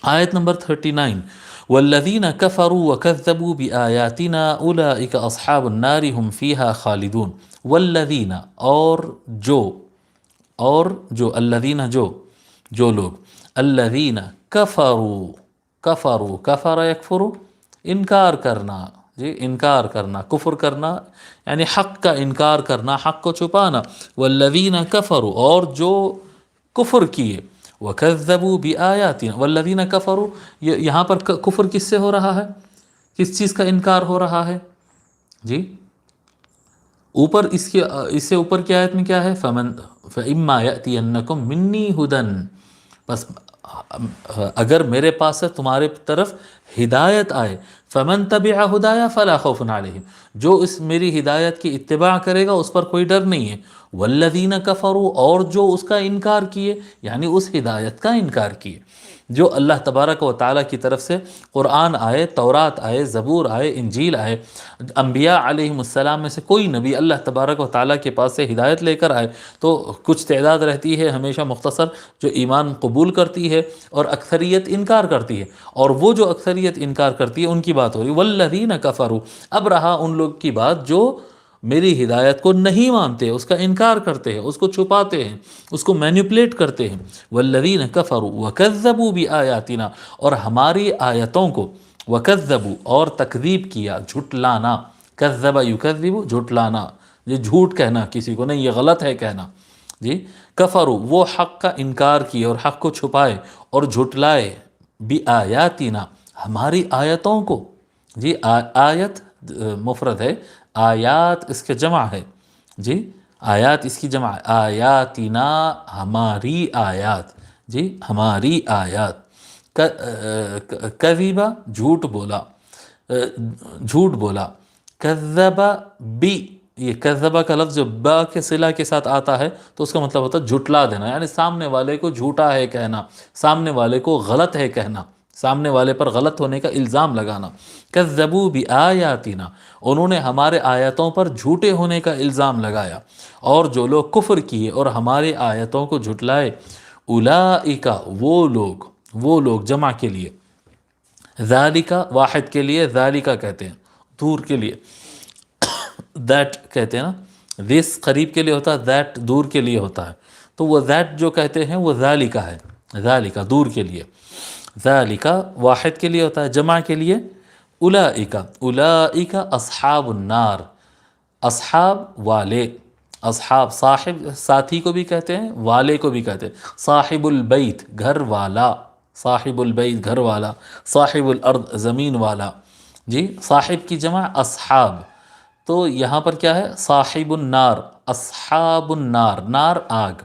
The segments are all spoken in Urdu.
آیت نمبر 39، والذین کفروا وکذبوا بآیاتنا اولئک اصحاب النار هم فیہا خالدون۔ والذین، اور جو الذین، جو لوگ، الذین کفروا، کفر یکفر، انکار کرنا، جی انکار کرنا، کفر کرنا یعنی حق کا انکار کرنا، حق کو چھپانا۔ والذین کفروا، اور جو کفر کیے، وکذبوا بآیاتنا، والذین کفروا، یہاں پر کفر کس سے ہو رہا ہے، کس چیز کا انکار ہو رہا ہے؟ جی اوپر اس سے اوپر کی آیت میں کیا ہے؟ فَإِمَّا يَأْتِيَنَّكُم مِّنِّي هُدًى، بس اگر میرے پاس سے تمہارے طرف ہدایت آئے، فَمَن تَبِعَ هُدَايَ فَلَا خَوْفٌ عَلَيْهِمْ، جو اس میری ہدایت کی اتباع کرے گا اس پر کوئی ڈر نہیں ہے۔ وَالَّذِينَ كَفَرُوا، اور جو اس کا انکار کیے، یعنی اس ہدایت کا انکار کیے جو اللہ تبارک و تعالیٰ کی طرف سے قرآن آئے، تورات آئے، زبور آئے، انجیل آئے، انبیاء علیہم السلام میں سے کوئی نبی اللہ تبارک و تعالیٰ کے پاس سے ہدایت لے کر آئے تو کچھ تعداد رہتی ہے ہمیشہ مختصر جو ایمان قبول کرتی ہے، اور اکثریت انکار کرتی ہے، اور وہ جو اکثریت انکار کرتی ہے ان کی بات ہو رہی ہے۔ والذین کفروا، اب رہا ان لوگ کی بات جو میری ہدایت کو نہیں مانتے، اس کا انکار کرتے ہیں، اس کو چھپاتے ہیں، اس کو مینیپولیٹ کرتے ہیں۔ والذین کفروا وکذبوا بآیاتنا، اور ہماری آیتوں کو، وکذبوا، اور تکذیب کیا، جھٹلانا، کذب یکذب، جھٹلانا، یہ جھوٹ کہنا کسی کو نہیں، یہ غلط ہے کہنا، جی کفروا، وہ حق کا انکار کیے اور حق کو چھپائے اور جھٹلائے، بآیاتنا، ہماری آیتوں کو، جی آیت مفرد ہے، آیات اس کے جمع ہے، جی آیات اس کی جمع ہے، آیاتنا، ہماری آیات، جی ہماری آیات، کذبا، جھوٹ بولا، جھوٹ بولا، کذب بی، یہ کذبہ کا لفظ جو با کے صلہ کے ساتھ آتا ہے تو اس کا مطلب ہوتا ہے جھٹلا دینا، یعنی سامنے والے کو جھوٹا ہے کہنا، سامنے والے کو غلط ہے کہنا، سامنے والے پر غلط ہونے کا الزام لگانا۔ کذبوا بآیاتنا، انہوں نے ہمارے آیتوں پر جھوٹے ہونے کا الزام لگایا، اور جو لوگ کفر کیے اور ہمارے آیتوں کو جھٹلائے، اولئک، وہ لوگ جمع کے لیے، ذالک واحد کے لیے، ذالک کہتے ہیں، دور کے لیے دیٹ کہتے ہیں نا، دس قریب کے لیے ہوتا ہے، دیٹ دور کے لیے ہوتا ہے، تو وہ دیٹ جو کہتے ہیں وہ ذالک ہے، ذالک دور کے لیے، ذالک واحد کے لیے ہوتا ہے، جمع کے لیے اولئک، اولئک اصحاب النار، اصحاب والے، اصحاب صاحب ساتھی کو بھی کہتے ہیں، والے کو بھی کہتے ہیں، صاحب البیت گھر والا، صاحب البیت گھر والا، صاحب الارض زمین والا، جی صاحب کی جمع اصحاب، تو یہاں پر کیا ہے؟ صاحب النار، اصحاب النار، نار آگ،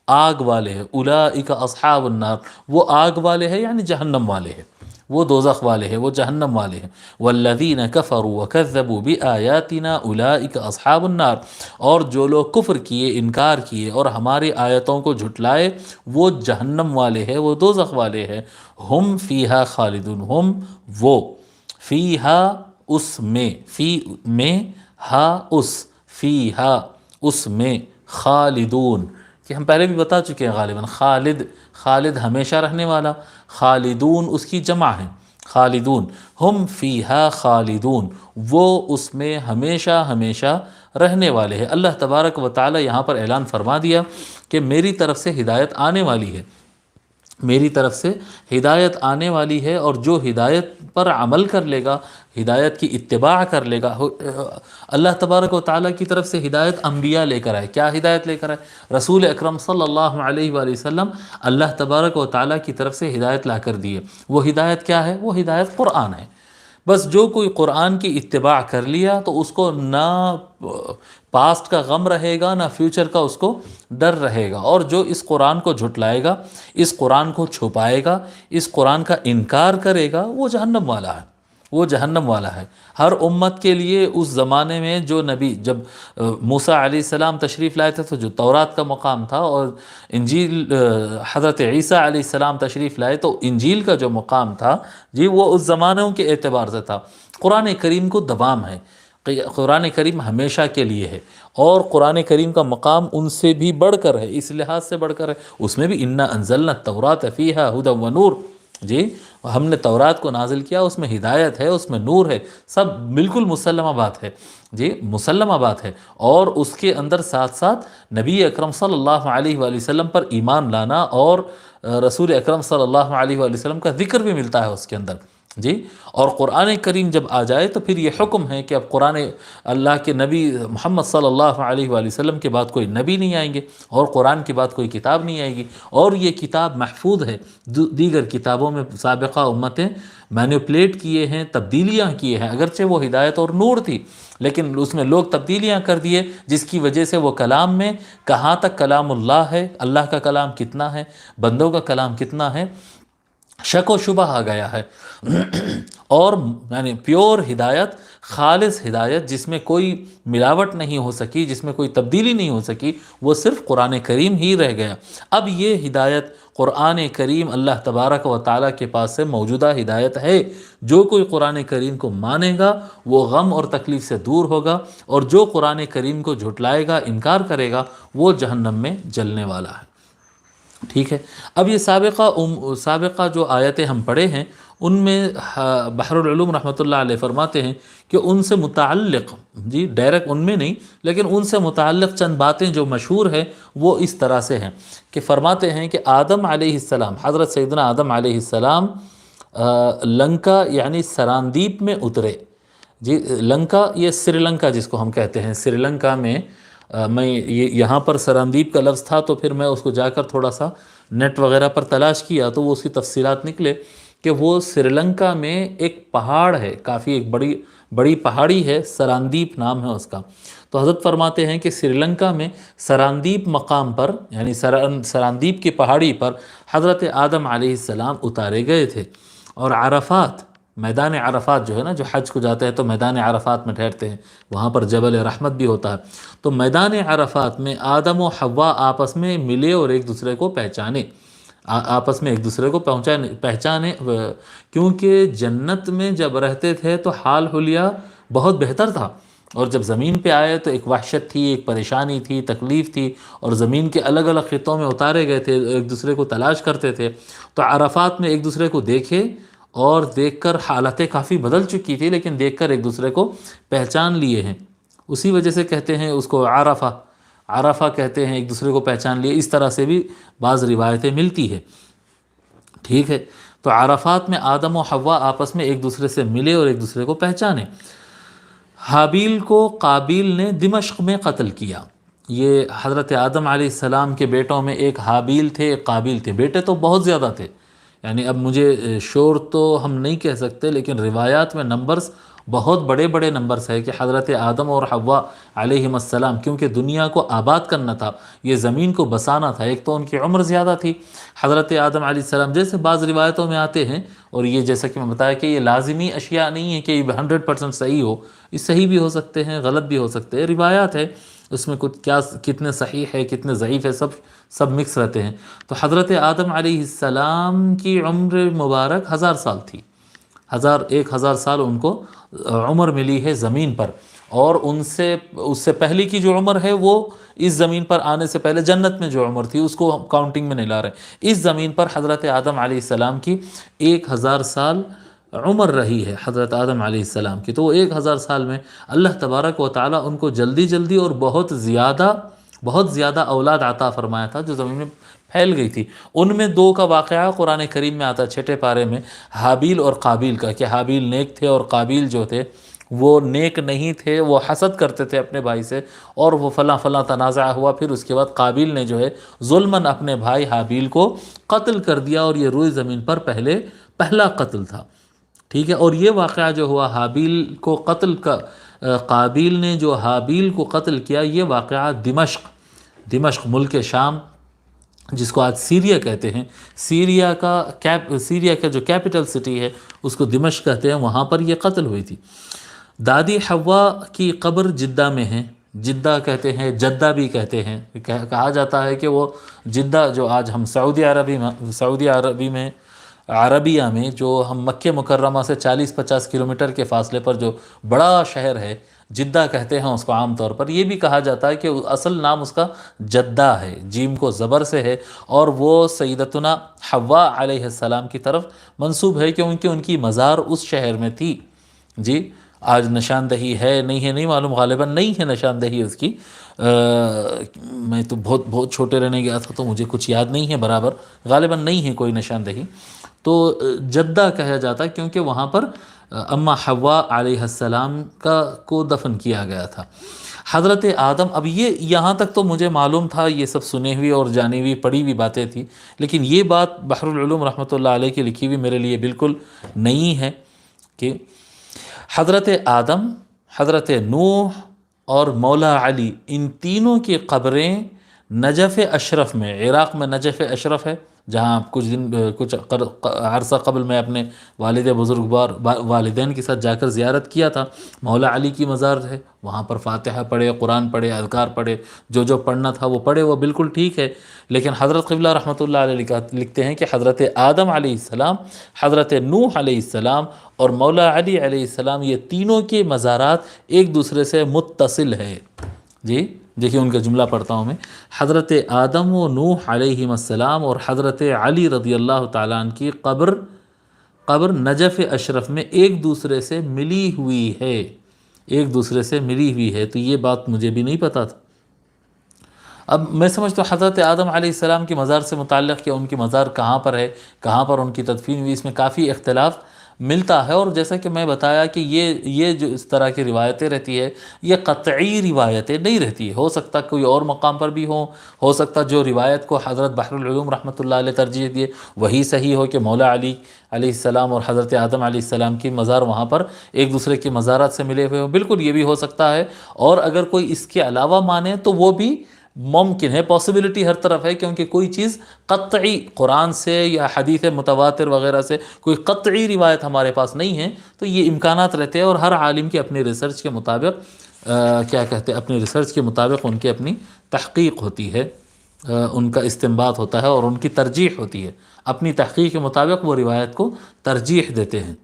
آگ والے ہیں، اولئک اصحاب النار، وہ آگ والے ہیں یعنی جہنم والے ہیں، وہ دوزخ والے ہیں، وہ جہنم والے ہیں۔ والذین کفروا وکذبوا بآیاتنا اولئک اصحاب النار، اور جو لوگ کفر کیے، انکار کیے اور ہماری آیتوں کو جھٹلائے وہ جہنم والے ہیں، وہ دوزخ والے ہیں۔ ہم فیہا خالدون، ہم وہ، فیہا اس میں، فی میں، ہا اس، فیہا اس میں، خالدون، کہ ہم پہلے بھی بتا چکے ہیں غالباً، خالد، خالد ہمیشہ رہنے والا، خالدون اس کی جمع ہے، خالدون، ہم فیہا خالدون، وہ اس میں ہمیشہ ہمیشہ رہنے والے ہیں۔ اللہ تبارک و تعالی یہاں پر اعلان فرما دیا کہ میری طرف سے ہدایت آنے والی ہے، میری طرف سے ہدایت آنے والی ہے، اور جو ہدایت پر عمل کر لے گا، ہدایت کی اتباع کر لے گا، اللہ تبارک و تعالیٰ کی طرف سے ہدایت انبیاء لے کر آئے، کیا ہدایت لے کر آئے؟ رسول اکرم صلی اللہ علیہ وآلہ وسلم اللہ تبارک و تعالیٰ کی طرف سے ہدایت لا کر دیے۔ وہ ہدایت کیا ہے؟ وہ ہدایت قرآن ہے۔ بس جو کوئی قرآن کی اتباع کر لیا تو اس کو نہ پاسٹ کا غم رہے گا نہ فیوچر کا اس کو ڈر رہے گا، اور جو اس قرآن کو جھٹلائے گا، اس قرآن کو چھپائے گا، اس قرآن کا انکار کرے گا، وہ جہنم والا ہے، وہ جہنم والا ہے۔ ہر امت کے لیے اس زمانے میں جو نبی، جب موسیٰ علیہ السلام تشریف لائے تھے تو جو تورات کا مقام تھا، اور انجیل حضرت عیسیٰ علیہ السلام تشریف لائے تو انجیل کا جو مقام تھا، جی وہ اس زمانوں کے اعتبار سے تھا۔ قرآن کریم کو دوام ہے، قرآن کریم ہمیشہ کے لیے ہے، اور قرآن کریم کا مقام ان سے بھی بڑھ کر ہے، اس لحاظ سے بڑھ کر ہے، اس میں بھی انا انزلنا التوراۃ فیہا ھدی ونور، جی ہم نے تورات کو نازل کیا، اس میں ہدایت ہے، اس میں نور ہے، سب بالکل مسلمہ بات ہے، جی مسلمہ بات ہے۔ اور اس کے اندر ساتھ ساتھ نبی اکرم صلی اللہ علیہ وآلہ وسلم پر ایمان لانا اور رسول اکرم صلی اللہ علیہ وآلہ وسلم کا ذکر بھی ملتا ہے اس کے اندر، جی۔ اور قرآن کریم جب آ جائے تو پھر یہ حکم ہے کہ اب قرآن اللہ کے نبی محمد صلی اللہ علیہ وآلہ وسلم کے بعد کوئی نبی نہیں آئیں گے، اور قرآن کے بعد کوئی کتاب نہیں آئے گی، اور یہ کتاب محفوظ ہے۔ دیگر کتابوں میں سابقہ امتیں مینیپولیٹ کیے ہیں، تبدیلیاں کیے ہیں، اگرچہ وہ ہدایت اور نور تھی لیکن اس میں لوگ تبدیلیاں کر دیے، جس کی وجہ سے وہ کلام میں کہاں تک کلام اللہ ہے، اللہ کا کلام کتنا ہے، بندوں کا کلام کتنا ہے، شک و شبہ آ گیا ہے۔ اور یعنی پیور ہدایت، خالص ہدایت جس میں کوئی ملاوٹ نہیں ہو سکی، جس میں کوئی تبدیلی نہیں ہو سکی، وہ صرف قرآن کریم ہی رہ گیا۔ اب یہ ہدایت قرآن کریم اللہ تبارک و تعالیٰ کے پاس سے موجودہ ہدایت ہے۔ جو کوئی قرآن کریم کو مانے گا وہ غم اور تکلیف سے دور ہوگا، اور جو قرآن کریم کو جھٹلائے گا، انکار کرے گا، وہ جہنم میں جلنے والا ہے۔ ٹھیک ہے، اب یہ سابقہ جو آیتیں ہم پڑھے ہیں ان میں بحر العلوم رحمۃ اللہ علیہ فرماتے ہیں کہ ان سے متعلق، جی ڈائریکٹ ان میں نہیں لیکن ان سے متعلق چند باتیں جو مشہور ہیں وہ اس طرح سے ہیں کہ فرماتے ہیں کہ آدم علیہ السلام، حضرت سیدنا آدم علیہ السلام لنکا یعنی سراندیپ میں اترے۔ جی لنکا یہ سری لنکا جس کو ہم کہتے ہیں، سری لنکا میں میں یہاں پر سراندیپ کا لفظ تھا تو پھر میں اس کو جا کر تھوڑا سا نیٹ وغیرہ پر تلاش کیا تو وہ اس کی تفصیلات نکلے کہ وہ سری لنکا میں ایک پہاڑ ہے، کافی ایک بڑی پہاڑی ہے، سراندیپ نام ہے اس کا۔ تو حضرت فرماتے ہیں کہ سری لنکا میں سراندیپ مقام پر یعنی سراندیپ کی پہاڑی پر حضرت آدم علیہ السلام اتارے گئے تھے، اور عرفات، میدان عرفات جو ہے نا، جو حج کو جاتے ہیں تو میدان عرفات میں ٹھہرتے ہیں، وہاں پر جبل رحمت بھی ہوتا ہے، تو میدان عرفات میں آدم و حوا آپس میں ملے اور ایک دوسرے کو پہچانے، آپس میں ایک دوسرے کو پہچانے، کیونکہ جنت میں جب رہتے تھے تو حال حلیہ بہت بہتر تھا، اور جب زمین پہ آئے تو ایک وحشت تھی، ایک پریشانی تھی، تکلیف تھی، اور زمین کے الگ الگ خطوں میں اتارے گئے تھے، ایک دوسرے کو تلاش کرتے تھے، تو عرفات میں ایک دوسرے کو دیکھے، اور دیکھ کر حالتیں کافی بدل چکی تھی لیکن دیکھ کر ایک دوسرے کو پہچان لیے ہیں، اسی وجہ سے کہتے ہیں اس کو عرفہ کہتے ہیں، ایک دوسرے کو پہچان لیے، اس طرح سے بھی بعض روایتیں ملتی ہے۔ ٹھیک ہے، تو عرفات میں آدم و حوا آپس میں ایک دوسرے سے ملے اور ایک دوسرے کو پہچانے۔ حابیل کو قابیل نے دمشق میں قتل کیا۔ یہ حضرت آدم علیہ السلام کے بیٹوں میں ایک حابیل تھے، ایک قابیل تھے، بیٹے تو بہت زیادہ تھے، یعنی اب مجھے شور تو ہم نہیں کہہ سکتے لیکن روایات میں نمبرز بہت بڑے بڑے نمبرز ہے کہ حضرت آدم اور حوا علیہم السلام، کیونکہ دنیا کو آباد کرنا تھا، یہ زمین کو بسانا تھا، ایک تو ان کی عمر زیادہ تھی حضرت آدم علیہ السلام، جیسے بعض روایتوں میں آتے ہیں، اور یہ جیسا کہ میں بتایا کہ یہ لازمی اشیاء نہیں ہے کہ یہ 100% صحیح ہو، یہ صحیح بھی ہو سکتے ہیں، غلط بھی ہو سکتے ہیں، روایات ہے، اس میں کچھ کتنے صحیح ہے کتنے ضعیف ہے، سب مکس رہتے ہیں۔ تو حضرت آدم علیہ السلام کی عمر مبارک 1000 سال تھی، 1000 سال ان کو عمر ملی ہے زمین پر، اور اس سے پہلے کی جو عمر ہے وہ اس زمین پر آنے سے پہلے جنت میں جو عمر تھی اس کو ہم کاؤنٹنگ میں نہیں لا رہے، اس زمین پر حضرت آدم علیہ السلام کی 1000 سال عمر رہی ہے حضرت آدم علیہ السلام کی۔ تو وہ 1000 سال میں اللہ تبارک و تعالیٰ ان کو جلدی اور بہت زیادہ اولاد عطا فرمایا تھا جو زمین میں پھیل گئی تھی۔ ان میں 2 کا واقعہ قرآن کریم میں آتا ہے 6 پارے میں، حابیل اور قابیل کا، کہ حابیل نیک تھے اور قابیل جو تھے وہ نیک نہیں تھے، وہ حسد کرتے تھے اپنے بھائی سے، اور وہ فلاں تنازع ہوا، پھر اس کے بعد قابیل نے جو ہے ظلماً اپنے بھائی حابیل کو قتل کر دیا، اور یہ روئے زمین پر پہلا قتل تھا۔ ٹھیک ہے، اور یہ واقعہ جو ہوا حابیل کو قتل کا، قابیل نے جو حابیل کو قتل کیا، یہ واقعہ دمشق ملک شام جس کو آج سیریا کہتے ہیں، سیریا کا جو کیپٹل سٹی ہے اس کو دمشق کہتے ہیں، وہاں پر یہ قتل ہوئی تھی۔ دادی حوا کی قبر جدہ میں ہے، جدہ کہتے ہیں، جدہ بھی کہتے ہیں، کہا جاتا ہے کہ وہ جدہ جو آج ہم سعودی عربیہ میں جو ہم مکہ مکرمہ سے 40-50 کلومیٹر کے فاصلے پر جو بڑا شہر ہے جدہ کہتے ہیں اس کو عام طور پر. یہ بھی کہا جاتا ہے کہ اصل نام اس کا جدہ ہے، جیم کو زبر سے ہے، اور وہ سیدتنا حوا علیہ السلام کی طرف منسوب ہے کیونکہ ان کی مزار اس شہر میں تھی. جی آج نشاندہی ہے نہیں ہے نہیں معلوم، غالباً نہیں ہے نشاندہی اس کی. میں تو بہت چھوٹے رہنے گیا تھا تو مجھے کچھ یاد نہیں ہے برابر، غالباً نہیں ہے کوئی نشاندہی. تو جدہ کہا جاتا کیونکہ وہاں پر اما حوا علیہ السلام کو دفن کیا گیا تھا. حضرت آدم، اب یہ یہاں تک تو مجھے معلوم تھا، یہ سب سنی ہوئی اور جانی ہوئی پڑھی ہوئی باتیں تھیں، لیکن یہ بات بحر العلوم رحمۃ اللہ علیہ کی لکھی ہوئی میرے لیے بالکل نئی ہے کہ حضرت آدم، حضرت نوح اور مولا علی، ان تینوں کی قبریں نجف اشرف میں، عراق میں نجف اشرف ہے جہاں کچھ عرصہ قبل میں اپنے والد بزرگوار والدین کے ساتھ جا کر زیارت کیا تھا. مولا علی کی مزار ہے، وہاں پر فاتحہ پڑھے، قرآن پڑھے، اذکار پڑھے، جو پڑھنا تھا وہ پڑھے، وہ بالکل ٹھیک ہے. لیکن حضرت قبلہ رحمۃ اللہ علیہ لکھتے ہیں کہ حضرت آدم علیہ السلام، حضرت نوح علیہ السلام اور مولا علی علیہ السلام، یہ تینوں کے مزارات ایک دوسرے سے متصل ہے. جی دیکھیے ان کا جملہ پڑھتا ہوں میں. حضرت آدم و نوح علیہ السلام اور حضرت علی رضی اللہ تعالیٰ عنہ کی قبر نجف اشرف میں ایک دوسرے سے ملی ہوئی ہے، ایک دوسرے سے ملی ہوئی ہے. تو یہ بات مجھے بھی نہیں پتا تھا. اب میں سمجھتا ہوں حضرت آدم علیہ السلام کی مزار سے متعلق کہ ان کی مزار کہاں پر ہے، کہاں پر ان کی تدفین ہوئی، اس میں کافی اختلاف ملتا ہے. اور جیسا کہ میں بتایا کہ یہ جو اس طرح کی روایتیں رہتی ہے، یہ قطعی روایتیں نہیں رہتی ہے. ہو سکتا کوئی اور مقام پر بھی ہو سکتا جو روایت کو حضرت بحر العلوم رحمۃ اللہ علیہ ترجیح دیے وہی صحیح ہو کہ مولا علی علیہ السلام اور حضرت آدم علیہ السلام کی مزار وہاں پر ایک دوسرے کی مزارات سے ملے ہوئے ہو. بالکل یہ بھی ہو سکتا ہے. اور اگر کوئی اس کے علاوہ مانے تو وہ بھی ممکن ہے، پاسبلٹی ہر طرف ہے، کیونکہ کوئی چیز قطعی قرآن سے یا حدیث متواتر وغیرہ سے کوئی قطعی روایت ہمارے پاس نہیں ہے. تو یہ امکانات رہتے ہیں، اور ہر عالم کی اپنی ریسرچ کے مطابق اپنی ریسرچ کے مطابق ان کی اپنی تحقیق ہوتی ہے، ان کا استنباط ہوتا ہے اور ان کی ترجیح ہوتی ہے. اپنی تحقیق کے مطابق وہ روایت کو ترجیح دیتے ہیں.